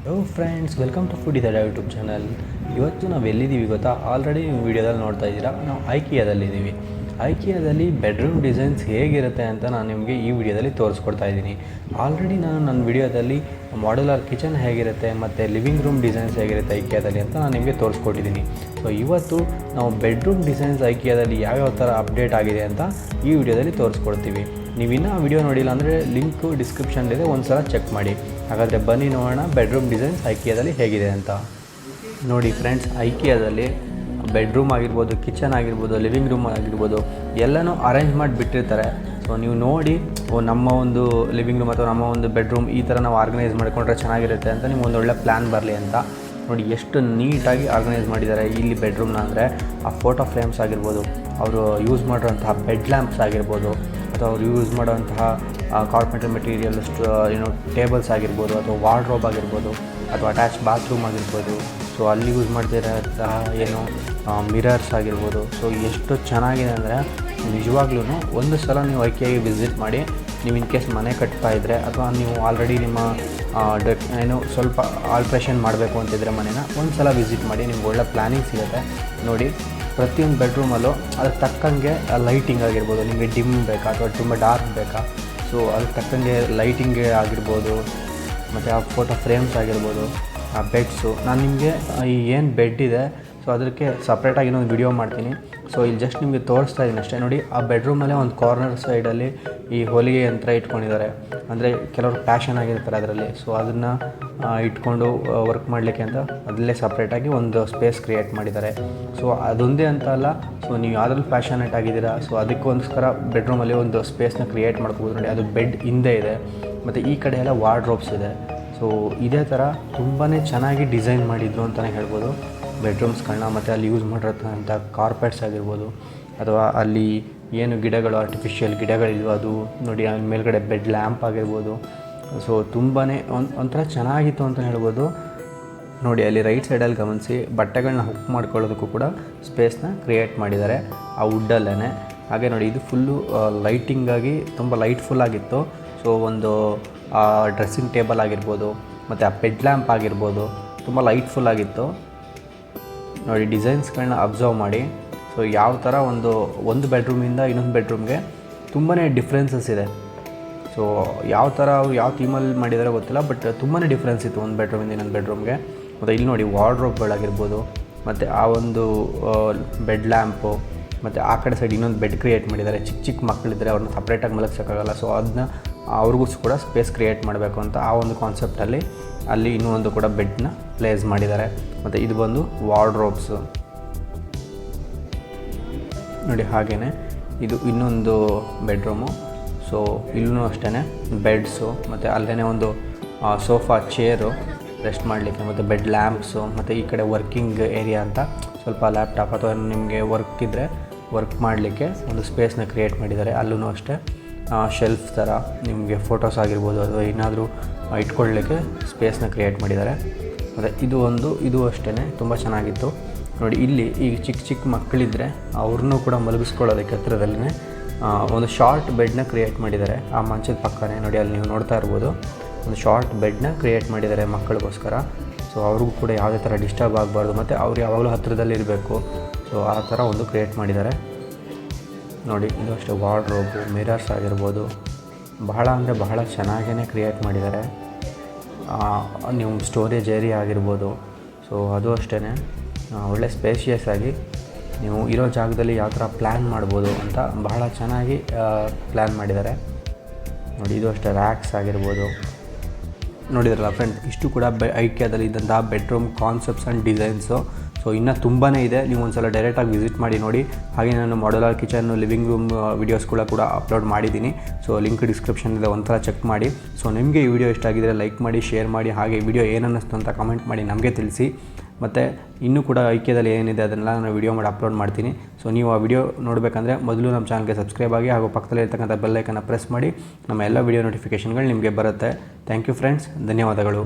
Hello friends, welcome to food ಇದೆ YouTube channel. ಇವತ್ತು ನಾವು ಎಲ್ಲಿದ್ದೀವಿ ಗೊತ್ತಾ? ಆಲ್ರೆಡಿ ನೀವು ವೀಡಿಯೋದಲ್ಲಿ ನೋಡ್ತಾ ಇದ್ದೀರಾ, ನಾವು ಐಕಿಯಾದಲ್ಲಿದ್ದೀವಿ. ಐಕಿಯಾದಲ್ಲಿ ಬೆಡ್ರೂಮ್ ಡಿಸೈನ್ಸ್ ಹೇಗಿರುತ್ತೆ ಅಂತ ನಾನು ನಿಮಗೆ ಈ ವಿಡಿಯೋದಲ್ಲಿ ತೋರಿಸ್ಕೊಡ್ತಾ ಇದ್ದೀನಿ. ಆಲ್ರೆಡಿ ನಾನು ನನ್ನ ವಿಡಿಯೋದಲ್ಲಿ ಮಾಡ್ಯುಲರ್ ಕಿಚನ್ ಹೇಗಿರುತ್ತೆ ಮತ್ತು ಲಿವಿಂಗ್ ರೂಮ್ ಡಿಸೈನ್ಸ್ ಹೇಗಿರುತ್ತೆ ಐಕಿಯಾದಲ್ಲಿ ಅಂತ ನಾನು ನಿಮಗೆ ತೋರಿಸ್ಕೊಟ್ಟಿದ್ದೀನಿ. ಸೊ ಇವತ್ತು ನಾವು ಬೆಡ್ರೂಮ್ ಡಿಸೈನ್ಸ್ ಐಕಿಯಾದಲ್ಲಿ ಯಾವ್ಯಾವ ಥರ ಅಪ್ಡೇಟ್ ಆಗಿದೆ ಅಂತ ಈ ವಿಡಿಯೋದಲ್ಲಿ ತೋರಿಸ್ಕೊಡ್ತೀವಿ. ನೀವು ಇನ್ನೂ ಆ ವಿಡಿಯೋ ನೋಡಿಲ್ಲ ಅಂದರೆ ಲಿಂಕು ಡಿಸ್ಕ್ರಿಪ್ಷನ್ಲಿದೆ, ಒಂದು ಸಲ ಚೆಕ್ ಮಾಡಿ. ಹಾಗಾದರೆ ಬನ್ನಿ ನೋಡೋಣ ಬೆಡ್ರೂಮ್ ಡಿಸೈನ್ಸ್ ಐಕಿಯಾದಲ್ಲಿ ಹೇಗಿದೆ ಅಂತ. ನೋಡಿ ಫ್ರೆಂಡ್ಸ್, ಐಕಿಯಾದಲ್ಲಿ ಬೆಡ್ರೂಮ್ ಆಗಿರ್ಬೋದು, ಕಿಚನ್ ಆಗಿರ್ಬೋದು, ಲಿವಿಂಗ್ ರೂಮ್ ಆಗಿರ್ಬೋದು ಎಲ್ಲನೂ ಅರೇಂಜ್ ಮಾಡಿ ಬಿಟ್ಟಿರ್ತಾರೆ. ಸೊ ನೀವು ನೋಡಿ ನಮ್ಮ ಒಂದು ಲಿವಿಂಗ್ ರೂಮ್ ಅಥವಾ ನಮ್ಮ ಒಂದು ಬೆಡ್ರೂಮ್ ಈ ಥರ ನಾವು ಆರ್ಗನೈಸ್ ಮಾಡಿಕೊಂಡ್ರೆ ಚೆನ್ನಾಗಿರುತ್ತೆ ಅಂತ ನಿಮ್ಗೆ ಒಂದು ಒಳ್ಳೆ ಪ್ಲ್ಯಾನ್ ಬರಲಿ ಅಂತ. ನೋಡಿ ಎಷ್ಟು ನೀಟಾಗಿ ಆರ್ಗನೈಸ್ ಮಾಡಿದ್ದಾರೆ ಇಲ್ಲಿ ಬೆಡ್ರೂಮ್ನ. ಅಂದರೆ ಆ ಫೋಟೋ ಫ್ರೇಮ್ಸ್ ಆಗಿರ್ಬೋದು, ಅವರು ಯೂಸ್ ಮಾಡಿರೋಂತಹ ಬೆಡ್ ಲ್ಯಾಂಪ್ಸ್ ಆಗಿರ್ಬೋದು, ಅಥವಾ ಅವ್ರು ಯೂಸ್ ಮಾಡೋಂತಹ ಕಾರ್ಪೆಂಟರ್ ಮೆಟೀರಿಯಲ್ ಟೇಬಲ್ಸ್ ಆಗಿರ್ಬೋದು, ಅಥವಾ ವಾರ್ಡ್ರೋಬ್ ಆಗಿರ್ಬೋದು, ಅಥವಾ ಅಟ್ಯಾಚ್ ಬಾತ್ರೂಮ್ ಆಗಿರ್ಬೋದು. ಸೊ ಅಲ್ಲಿ ಯೂಸ್ ಮಾಡ್ತಿರೋಂತಹ ಮಿರರ್ಸ್ ಆಗಿರ್ಬೋದು. ಸೊ ಎಷ್ಟು ಚೆನ್ನಾಗಿದೆ ಅಂದರೆ ನಿಜವಾಗ್ಲೂ ಒಂದು ಸಲ ನೀವು ಐಕಿಯಾಗೆ ವಿಸಿಟ್ ಮಾಡಿ. ನೀವು ಇನ್ ಕೇಸ್ ಮನೆ ಕಟ್ತಾ ಇದ್ದರೆ ಅಥವಾ ನೀವು ಆಲ್ರೆಡಿ ನಿಮ್ಮ ಸ್ವಲ್ಪ ಆಲ್ಟ್ರೇಷನ್ ಮಾಡಬೇಕು ಅಂತಿದ್ರೆ ಮನೇನ ಒಂದು ಸಲ ವಿಸಿಟ್ ಮಾಡಿ, ನಿಮ್ಗೆ ಒಳ್ಳೆ ಪ್ಲ್ಯಾನಿಂಗ್ ಸಿಗುತ್ತೆ. ನೋಡಿ ಪ್ರತಿಯೊಂದು ಬೆಡ್ರೂಮಲ್ಲೂ ಅದಕ್ಕೆ ತಕ್ಕಂಗೆ ಲೈಟಿಂಗ್ ಆಗಿರ್ಬೋದು, ನಿಮಗೆ ಡಿಮ್ ಬೇಕಾ ಅಥವಾ ತುಂಬ ಡಾರ್ಕ್ ಬೇಕಾ, ಸೊ ಅದಕ್ಕೆ ತಕ್ಕಂಗೆ ಲೈಟಿಂಗ್ಗೆ ಆಗಿರ್ಬೋದು, ಮತ್ತು ಆ ಫೋಟೋ ಫ್ರೇಮ್ಸ್ ಆಗಿರ್ಬೋದು, ಆ ಬೆಡ್ಸು. ನಾನು ನಿಮಗೆ ಈ ಏನು ಬೆಡ್ ಇದೆ ಸೊ ಅದಕ್ಕೆ ಸಪ್ರೇಟಾಗಿ ಇನ್ನೊಂದು ವಿಡಿಯೋ ಮಾಡ್ತೀನಿ. ಸೊ ಇಲ್ಲಿ ಜಸ್ಟ್ ನಿಮಗೆ ತೋರಿಸ್ತಾ ಇದ್ದೀನಿ ಅಷ್ಟೇ. ನೋಡಿ ಆ ಬೆಡ್ರೂಮಲ್ಲೇ ಒಂದು ಕಾರ್ನರ್ ಸೈಡಲ್ಲಿ ಈ ಹೊಲಿಗೆ ಯಂತ್ರ ಇಟ್ಕೊಂಡಿದ್ದಾರೆ. ಅಂದರೆ ಕೆಲವರು ಪ್ಯಾಷನ್ ಆಗಿರ್ತಾರೆ ಅದರಲ್ಲಿ. ಸೊ ಅದನ್ನು ಇಟ್ಕೊಂಡು ವರ್ಕ್ ಮಾಡಲಿಕ್ಕೆ ಅಂತ ಅದರಲ್ಲೇ ಸಪ್ರೇಟಾಗಿ ಒಂದು ಸ್ಪೇಸ್ ಕ್ರಿಯೇಟ್ ಮಾಡಿದ್ದಾರೆ. ಸೊ ಅದೊಂದೇ ಅಂತ ಅಲ್ಲ, ಸೊ ನೀವು ಯಾವುದ್ರಲ್ಲಿ ಪ್ಯಾಷನೇಟ್ ಆಗಿದ್ದೀರಾ ಸೊ ಅದಕ್ಕೋಸ್ಕರ ಬೆಡ್ರೂಮಲ್ಲಿ ಒಂದು ಸ್ಪೇಸ್ನ ಕ್ರಿಯೇಟ್ ಮಾಡ್ಕೋಬೋದು. ನೋಡಿ ಅದು ಬೆಡ್ ಹಿಂದೆ ಇದೆ, ಮತ್ತು ಈ ಕಡೆ ಎಲ್ಲ ವಾರ್ಡ್ರೋಬ್ಸ್ ಇದೆ. ಸೊ ಇದೇ ಥರ ತುಂಬಾ ಚೆನ್ನಾಗಿ ಡಿಸೈನ್ ಮಾಡಿದ್ರು ಅಂತಲೇ ಹೇಳ್ಬೋದು ಬೆಡ್ರೂಮ್ಸ್ಗಳನ್ನ. ಮತ್ತು ಅಲ್ಲಿ ಯೂಸ್ ಮಾಡಿರೋಂಥ ಕಾರ್ಪೆಟ್ಸ್ ಆಗಿರ್ಬೋದು, ಅಥವಾ ಅಲ್ಲಿ ಏನು ಗಿಡಗಳು ಆರ್ಟಿಫಿಷಿಯಲ್ ಗಿಡಗಳಿದ್ವು ಅದು ನೋಡಿ. ಅಲ್ಲಿ ಮೇಲ್ಗಡೆ ಬೆಡ್ ಲ್ಯಾಂಪ್ ಆಗಿರ್ಬೋದು. ಸೊ ತುಂಬಾ ಒಂಥರ ಚೆನ್ನಾಗಿತ್ತು ಅಂತ ಹೇಳ್ಬೋದು. ನೋಡಿ ಅಲ್ಲಿ ರೈಟ್ ಸೈಡಲ್ಲಿ ಗಮನಿಸಿ, ಬಟ್ಟೆಗಳನ್ನ ಹುಕ್ ಮಾಡ್ಕೊಳ್ಳೋದಕ್ಕೂ ಕೂಡ ಸ್ಪೇಸ್ನ ಕ್ರಿಯೇಟ್ ಮಾಡಿದ್ದಾರೆ ಆ ವುಡ್ಡಲ್ಲೇ. ಹಾಗೆ ನೋಡಿ ಇದು ಫುಲ್ಲು ಲೈಟಿಂಗಾಗಿ ತುಂಬ ಲೈಟ್ಫುಲ್ಲಾಗಿತ್ತು. ಸೊ ಒಂದು ಡ್ರೆಸ್ಸಿಂಗ್ ಟೇಬಲ್ ಆಗಿರ್ಬೋದು, ಮತ್ತು ಆ ಬೆಡ್ ಲ್ಯಾಂಪ್ ಆಗಿರ್ಬೋದು, ತುಂಬ ಲೈಟ್ಫುಲ್ಲಾಗಿತ್ತು. ನೋಡಿ ಡಿಸೈನ್ಸ್ಗಳನ್ನ ಅಬ್ಸರ್ವ್ ಮಾಡಿ. ಸೊ ಯಾವ ಥರ ಒಂದು ಬೆಡ್ರೂಮಿಂದ ಇನ್ನೊಂದು ಬೆಡ್ರೂಮ್ಗೆ ತುಂಬಾ ಡಿಫ್ರೆನ್ಸಸ್ ಇದೆ. ಸೊ ಯಾವ ಥರ ಯಾವ ಥೀಮಲ್ಲಿ ಮಾಡಿದಾರೋ ಗೊತ್ತಿಲ್ಲ, ಬಟ್ ತುಂಬಾ ಡಿಫ್ರೆನ್ಸ್ ಇತ್ತು ಒಂದು ಬೆಡ್ರೂಮಿಂದ ಇನ್ನೊಂದು ಬೆಡ್ರೂಮ್ಗೆ. ಮತ್ತು ಇಲ್ಲಿ ನೋಡಿ ವಾರ್ಡ್ರೋಬ್ಗಳಾಗಿರ್ಬೋದು, ಮತ್ತು ಆ ಒಂದು ಬೆಡ್ ಲ್ಯಾಂಪು, ಮತ್ತು ಆ ಕಡೆ ಸೈಡ್ ಇನ್ನೊಂದು ಬೆಡ್ ಕ್ರಿಯೇಟ್ ಮಾಡಿದ್ದಾರೆ. ಚಿಕ್ಕ ಚಿಕ್ಕ ಮಕ್ಕಳಿದ್ದರೆ ಅವ್ರನ್ನ ಸಪ್ರೇಟಾಗಿ ಮಲಗಿಸೋಕ್ಕಾಗಲ್ಲ. ಸೊ ಅದನ್ನ ಅವ್ರಿಗೂ ಕೂಡ ಸ್ಪೇಸ್ ಕ್ರಿಯೇಟ್ ಮಾಡಬೇಕು ಅಂತ ಆ ಒಂದು ಕಾನ್ಸೆಪ್ಟಲ್ಲಿ ಅಲ್ಲಿ ಇನ್ನೂ ಒಂದು ಕೂಡ ಬೆಡ್ನ ಪ್ಲೇಸ್ ಮಾಡಿದ್ದಾರೆ. ಮತ್ತು ಇದು ಬಂದು ವಾರ್ಡ್ರೋಬ್ಸು ನೋಡಿ. ಹಾಗೆಯೇ ಇದು ಇನ್ನೊಂದು ಬೆಡ್ರೂಮು. ಸೊ ಇಲ್ಲೂ ಅಷ್ಟೇ ಬೆಡ್ಸು, ಮತ್ತು ಅಲ್ಲೇ ಒಂದು ಸೋಫಾ ಚೇರು ರೆಸ್ಟ್ ಮಾಡಲಿಕ್ಕೆ, ಮತ್ತು ಬೆಡ್ ಲ್ಯಾಂಪ್ಸು, ಮತ್ತು ಈ ಕಡೆ ವರ್ಕಿಂಗ್ ಏರಿಯಾ ಅಂತ ಸ್ವಲ್ಪ ಲ್ಯಾಪ್ಟಾಪ್ ಅಥವಾ ನಿಮಗೆ ವರ್ಕ್ ಇದ್ದರೆ ವರ್ಕ್ ಮಾಡಲಿಕ್ಕೆ ಒಂದು ಸ್ಪೇಸ್ನ ಕ್ರಿಯೇಟ್ ಮಾಡಿದ್ದಾರೆ. ಅಲ್ಲೂ ಅಷ್ಟೇ ಶೆಲ್ಫ್ ಥರ ನಿಮಗೆ ಫೋಟೋಸ್ ಆಗಿರ್ಬೋದು ಅಥವಾ ಏನಾದರೂ ಇಟ್ಕೊಳ್ಳಲಿಕ್ಕೆ ಸ್ಪೇಸ್ನ ಕ್ರಿಯೇಟ್ ಮಾಡಿದ್ದಾರೆ. ಮತ್ತು ಇದು ಅಷ್ಟೇ ತುಂಬ ಚೆನ್ನಾಗಿತ್ತು. ನೋಡಿ ಇಲ್ಲಿ ಈಗ ಚಿಕ್ಕ ಚಿಕ್ಕ ಮಕ್ಕಳಿದ್ದರೆ ಅವ್ರನ್ನೂ ಕೂಡ ಮಲಗಿಸ್ಕೊಳ್ಳೋದಕ್ಕೆ ಹತ್ತಿರದಲ್ಲೇ ಒಂದು ಶಾರ್ಟ್ ಬೆಡ್ನ ಕ್ರಿಯೇಟ್ ಮಾಡಿದ್ದಾರೆ. ಆ ಮಂಚದ ಪಕ್ಕನೇ ನೋಡಿ ಅಲ್ಲಿ ನೀವು ನೋಡ್ತಾ ಇರ್ಬೋದು, ಒಂದು ಶಾರ್ಟ್ ಬೆಡ್ನ ಕ್ರಿಯೇಟ್ ಮಾಡಿದ್ದಾರೆ ಮಕ್ಕಳಿಗೋಸ್ಕರ. ಸೊ ಅವ್ರಿಗೂ ಕೂಡ ಯಾವುದೇ ಥರ ಡಿಸ್ಟರ್ಬ್ ಆಗಬಾರ್ದು, ಮತ್ತು ಅವ್ರು ಯಾವಾಗಲೂ ಹತ್ತಿರದಲ್ಲಿ ಇರಬೇಕು. ಸೊ ಆ ಥರ ಒಂದು ಕ್ರಿಯೇಟ್ ಮಾಡಿದ್ದಾರೆ. ನೋಡಿ ಇದು ಅಷ್ಟೇ ವಾರ್ಡ್ರೋಬು, ಮಿರರ್ಸ್ ಆಗಿರ್ಬೋದು, ಬಹಳ ಅಂದರೆ ಬಹಳ ಚೆನ್ನಾಗೇ ಕ್ರಿಯೇಟ್ ಮಾಡಿದ್ದಾರೆ. ನೀವು ಸ್ಟೋರೇಜ್ ಏರಿಯಾ ಆಗಿರ್ಬೋದು. ಸೊ ಅದು ಅಷ್ಟೇ ಒಳ್ಳೆ ಸ್ಪೇಷಿಯಸ್ ಆಗಿ ನೀವು ಇರೋ ಜಾಗದಲ್ಲಿ ಯಾವ ಥರ ಪ್ಲ್ಯಾನ್ ಮಾಡ್ಬೋದು ಅಂತ ಬಹಳ ಚೆನ್ನಾಗಿ ಪ್ಲ್ಯಾನ್ ಮಾಡಿದ್ದಾರೆ. ನೋಡಿ ಇದು ಅಷ್ಟೇ ರ್ಯಾಕ್ಸ್ ಆಗಿರ್ಬೋದು. ನೋಡಿದ್ರಲ್ಲ ಫ್ರೆಂಡ್ಸ್, ಇಷ್ಟು ಕೂಡ ಐಕಿಯಾದಲ್ಲಿ ಇದ್ದಂಥ bedroom concepts and designs. So ಇನ್ನೂ ತುಂಬಾ ಇದೆ, ನೀವು ಒಂದು ಸಲ ಡೈರೆಕ್ಟಾಗಿ ವಿಸಿಟ್ ಮಾಡಿ ನೋಡಿ. ಹಾಗೆ ನಾನು ಮಾಡ್ಯುಲರ್ ಕಿಚನ್ನು ಲಿವಿಂಗ್ ರೂಮ್ ವೀಡಿಯೋಸ್ಗಳ ಕೂಡ ಅಪ್ಲೋಡ್ ಮಾಡಿದ್ದೀನಿ. ಸೊ ಲಿಂಕ್ ಡಿಸ್ಕ್ರಿಪ್ಷನ್ ಇದೆ, ಒಂಥರ ಚೆಕ್ ಮಾಡಿ. ಸೊ ನಿಮಗೆ ಈ ವಿಡಿಯೋ ಇಷ್ಟ ಆಗಿದ್ದರೆ ಲೈಕ್ ಮಾಡಿ, ಶೇರ್ ಮಾಡಿ. ಹಾಗೆ ವಿಡಿಯೋ ಏನನ್ನಿಸ್ತು ಅಂತ ಕಮೆಂಟ್ ಮಾಡಿ ನಮಗೆ ತಿಳಿಸಿ. ಮತ್ತು ಇನ್ನೂ ಕೂಡ ಐಕಿಯಾದಲ್ಲಿ ಏನಿದೆ ಅದನ್ನೆಲ್ಲ ನಾನು ವಿಡಿಯೋ ಮಾಡಿ ಅಪ್ಲೋಡ್ ಮಾಡ್ತೀನಿ. ಸೊ ನೀವು ಆ ವಿಡಿಯೋ ನೋಡಬೇಕಂದ್ರೆ ಮೊದಲು ನಮ್ಮ ಚಾನಲ್ಗೆ ಸಬ್ಸ್ಕ್ರೈಬ್ ಆಗಿ, ಹಾಗೂ ಪಕ್ಕದಲ್ಲಿ ಇರ್ತಕ್ಕಂಥ ಬೆಲ್ ಐಕನ್ನ ಪ್ರೆಸ್ ಮಾಡಿ. ನಮ್ಮ ಎಲ್ಲ ವಿಡಿಯೋ ನೋಟಿಫಿಕೇಷನ್ಗಳು ನಿಮಗೆ ಬರುತ್ತೆ. ಥ್ಯಾಂಕ್ ಯು ಫ್ರೆಂಡ್ಸ್, ಧನ್ಯವಾದಗಳು.